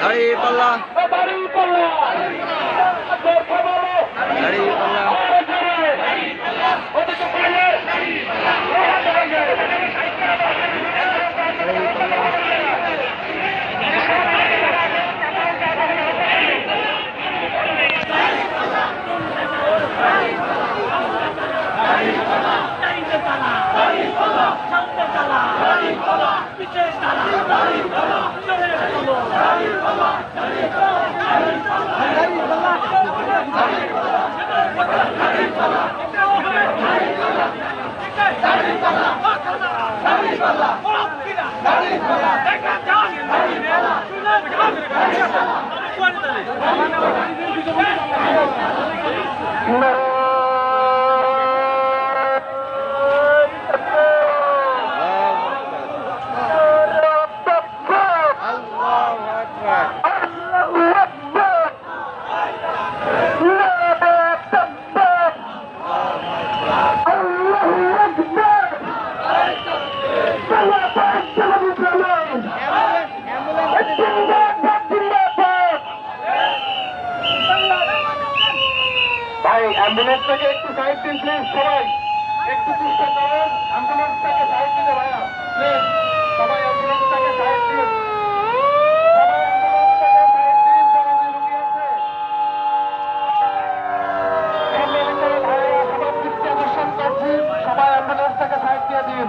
দাঁড়িপাল্লা অ্যাম্বুলেন্সটাকে একটু সাইড দিন প্লিজ, সবাই একটু চেষ্টা করেন অ্যাম্বুলেন্সটাকে সাইড দিতে ভাইয়া প্লিজ, সবাই অ্যাম্বুলেন্সটাকে সাইড দিন, সবাই অ্যাম্বুলেন্সটাকে সাইড দিন, যারা রুগী আছে অ্যাম্বুলেন্সের ভাইয়া সবার দৃষ্টি আকর্ষণ করছি, সবাই অ্যাম্বুলেন্সটাকে সাইড দিয়ে দিন।